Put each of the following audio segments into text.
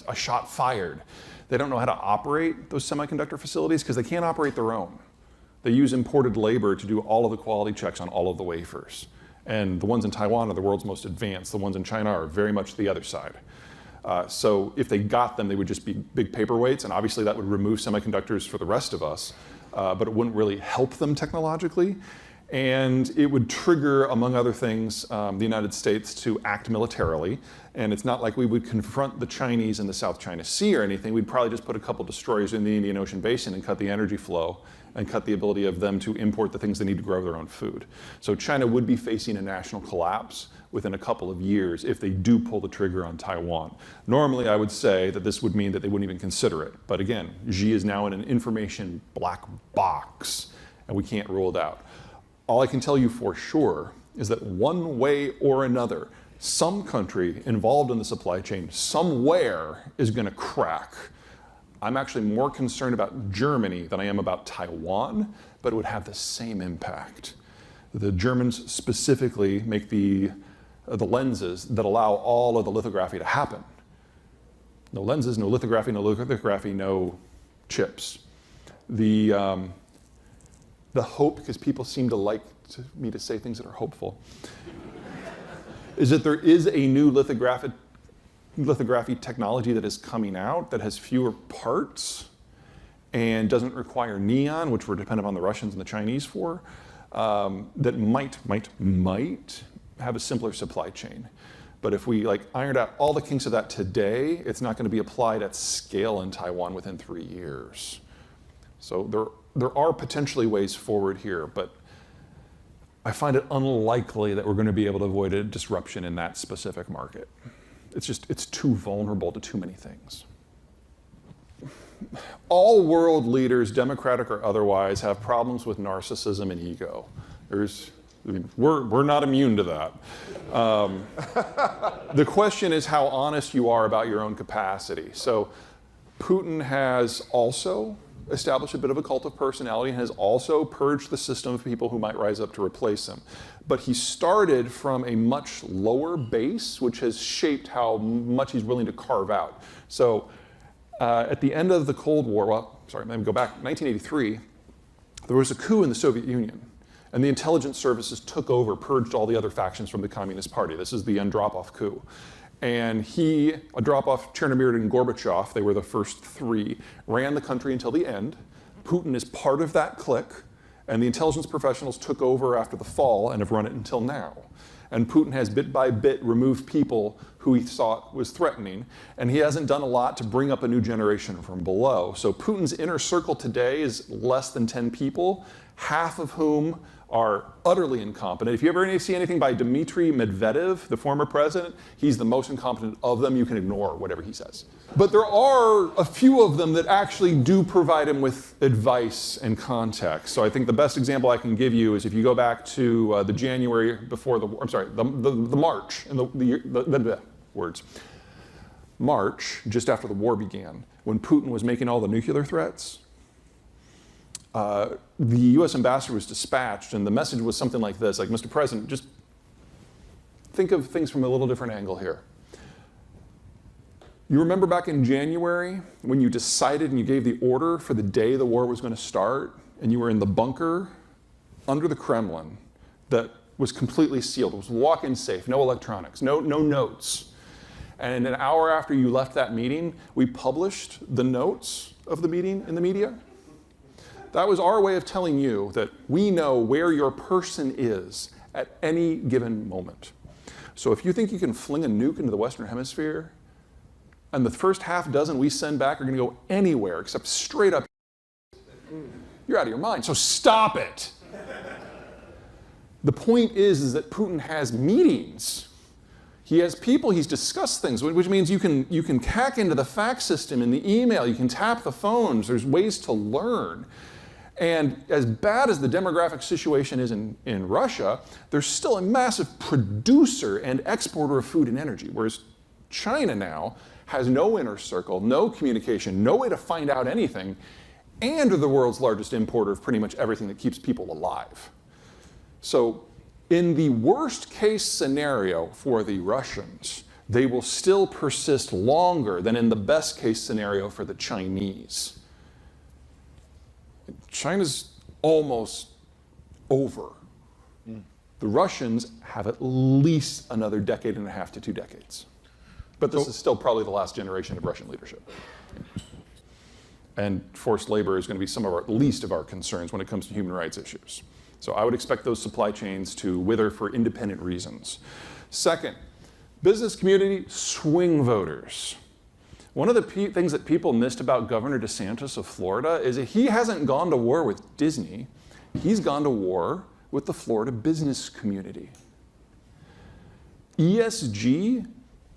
a shot fired. They don't know how to operate those semiconductor facilities because they can't operate their own. They use imported labor to do all of the quality checks on all of the wafers. And the ones in Taiwan are the world's most advanced. The ones in China are very much the other side. So if they got them, they would just be big paperweights, and obviously that would remove semiconductors for the rest of us, but it wouldn't really help them technologically. And it would trigger, among other things, the United States to act militarily. And it's not like we would confront the Chinese in the South China Sea or anything. We'd probably just put a couple destroyers in the Indian Ocean basin and cut the energy flow and cut the ability of them to import the things they need to grow their own food. So China would be facing a national collapse within a couple of years if they do pull the trigger on Taiwan. Normally, I would say that this would mean that they wouldn't even consider it. But again, Xi is now in an information black box, and we can't rule it out. All I can tell you for sure is that one way or another, some country involved in the supply chain somewhere is going to crack. I'm actually more concerned about Germany than I am about Taiwan, but it would have the same impact. The Germans specifically make the lenses that allow all of the lithography to happen. No lenses, no lithography, no chips. The hope, because people seem to like me to say things that are hopeful, is that there is a new lithography technology that is coming out that has fewer parts and doesn't require neon, which we're dependent on the Russians and the Chinese for, that might have a simpler supply chain. But if we ironed out all the kinks of that today, it's not going to be applied at scale in Taiwan within 3 years. So there are potentially ways forward here, but I find it unlikely that we're going to be able to avoid a disruption in that specific market. It's too vulnerable to too many things. All world leaders, democratic or otherwise, have problems with narcissism and ego. We're not immune to that. The question is how honest you are about your own capacity. So Putin has also established a bit of a cult of personality and has also purged the system of people who might rise up to replace him. But he started from a much lower base, which has shaped how much he's willing to carve out. So at the end of the Cold War, let me go back, 1983, there was a coup in the Soviet Union. And the intelligence services took over, purged all the other factions from the Communist Party. This is the Andropov coup. And Andropov, Chernomyrdin, and Gorbachev, they were the first three, ran the country until the end. Putin is part of that clique, and the intelligence professionals took over after the fall and have run it until now. And Putin has bit by bit removed people who he thought was threatening, and he hasn't done a lot to bring up a new generation from below. So Putin's inner circle today is less than 10 people, half of whom are utterly incompetent. If you ever see anything by Dmitry Medvedev, the former president, he's the most incompetent of them. You can ignore whatever he says. But there are a few of them that actually do provide him with advice and context. So I think the best example I can give you is if you go back to the January before the war, the March, and the words. March, just after the war began, when Putin was making all the nuclear threats, the US ambassador was dispatched, and the message was something like this, like, Mr. President, just think of things from a little different angle here. You remember back in January when you decided and you gave the order for the day the war was going to start, and you were in the bunker under the Kremlin that was completely sealed. It was walk-in safe, no electronics, no notes. And an hour after you left that meeting, we published the notes of the meeting in the media. That was our way of telling you that we know where your person is at any given moment. So if you think you can fling a nuke into the Western Hemisphere, and the first half dozen we send back are going to go anywhere except straight up, you're out of your mind. So stop it. The point is that Putin has meetings. He has people, he's discussed things, which means you can hack into the fax system and the email, you can tap the phones, there's ways to learn. And as bad as the demographic situation is in Russia, there's still a massive producer and exporter of food and energy, whereas China now has no inner circle, no communication, no way to find out anything, and are the world's largest importer of pretty much everything that keeps people alive. So in the worst case scenario for the Russians, they will still persist longer than in the best case scenario for the Chinese. China's almost over. The Russians have at least another decade and a half to 2 decades. But this is still probably the last generation of Russian leadership. And forced labor is going to be some of our least of our concerns when it comes to human rights issues. So I would expect those supply chains to wither for independent reasons. Second, business community, swing voters. One of the things that people missed about Governor DeSantis of Florida is that he hasn't gone to war with Disney. He's gone to war with the Florida business community. ESG,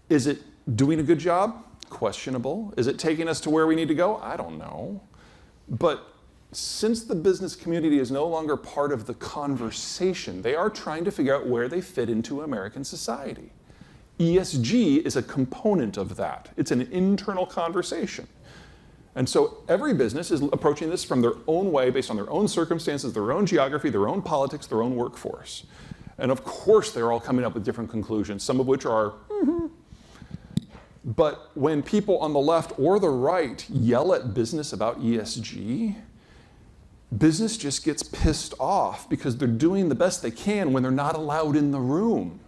is it doing a good job? Questionable. Is it taking us to where we need to go? I don't know. But since the business community is no longer part of the conversation, they are trying to figure out where they fit into American society. ESG is a component of that. It's an internal conversation. And so every business is approaching this from their own way, based on their own circumstances, their own geography, their own politics, their own workforce. And of course, they're all coming up with different conclusions, some of which are, But when people on the left or the right yell at business about ESG, business just gets pissed off because they're doing the best they can when they're not allowed in the room.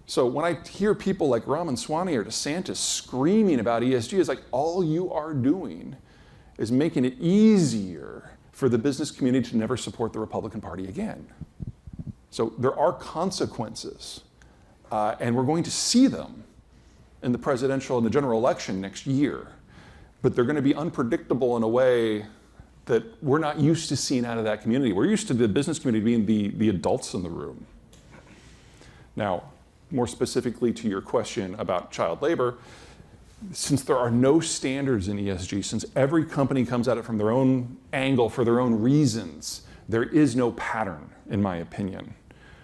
So when I hear people like Ramaswamy or DeSantis screaming about ESG, it's like all you are doing is making it easier for the business community to never support the Republican Party again. So there are consequences, and we're going to see them in the presidential and the general election next year, but they're going to be unpredictable in a way that we're not used to seeing out of that community. We're used to the business community being the adults in the room. Now, more specifically to your question about child labor, since there are no standards in ESG, since every company comes at it from their own angle for their own reasons, there is no pattern, in my opinion.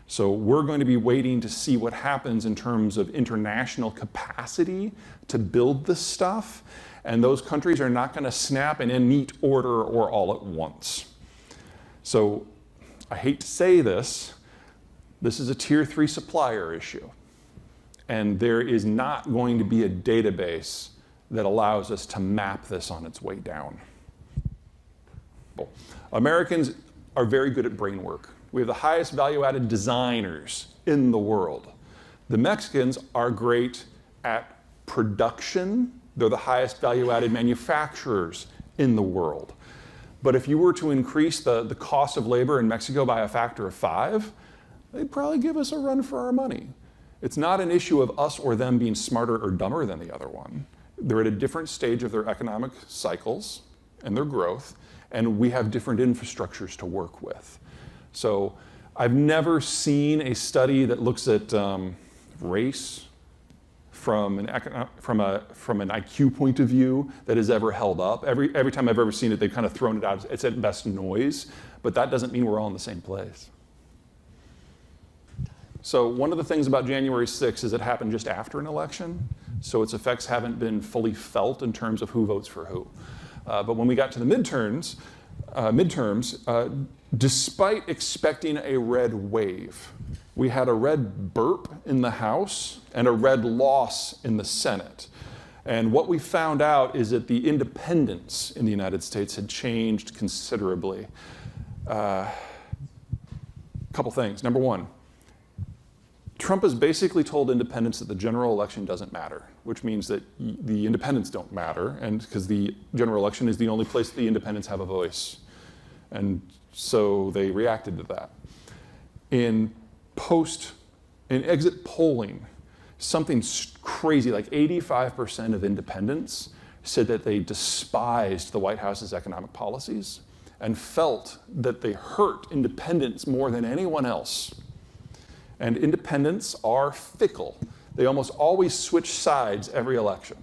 So we're going to be waiting to see what happens in terms of international capacity to build this stuff. And those countries are not going to snap in neat order or all at once. So I hate to say this, this is a tier 3 supplier issue. And there is not going to be a database that allows us to map this on its way down. Americans are very good at brain work. We have the highest value-added designers in the world. The Mexicans are great at production. They're the highest value-added manufacturers in the world. But if you were to increase the cost of labor in Mexico by a factor of 5, they'd probably give us a run for our money. It's not an issue of us or them being smarter or dumber than the other one. They're at a different stage of their economic cycles and their growth, and we have different infrastructures to work with. So I've never seen a study that looks at race from an IQ point of view that has ever held up. Every time I've ever seen it, they've kind of thrown it out. It's at best noise, but that doesn't mean we're all in the same place. So one of the things about January 6th is it happened just after an election, so its effects haven't been fully felt in terms of who votes for who. But when we got to the midterms, despite expecting a red wave, we had a red burp in the House and a red loss in the Senate. And what we found out is that the independents in the United States had changed considerably. Couple things. Number one, Trump has basically told independents that the general election doesn't matter, which means that the independents don't matter, and because the general election is the only place the independents have a voice. And so they reacted to that. In exit polling, something crazy, like 85% of independents said that they despised the White House's economic policies and felt that they hurt independents more than anyone else. And independents are fickle. They almost always switch sides every election.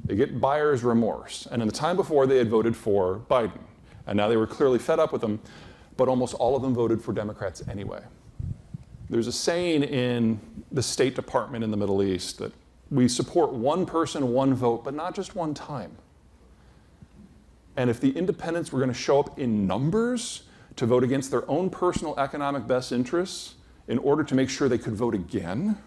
They get buyer's remorse. And in the time before, they had voted for Biden. And now they were clearly fed up with him, but almost all of them voted for Democrats anyway. There's a saying in the State Department in the Middle East that we support one person, one vote, but not just one time. And if the independents were going to show up in numbers to vote against their own personal economic best interests in order to make sure they could vote again,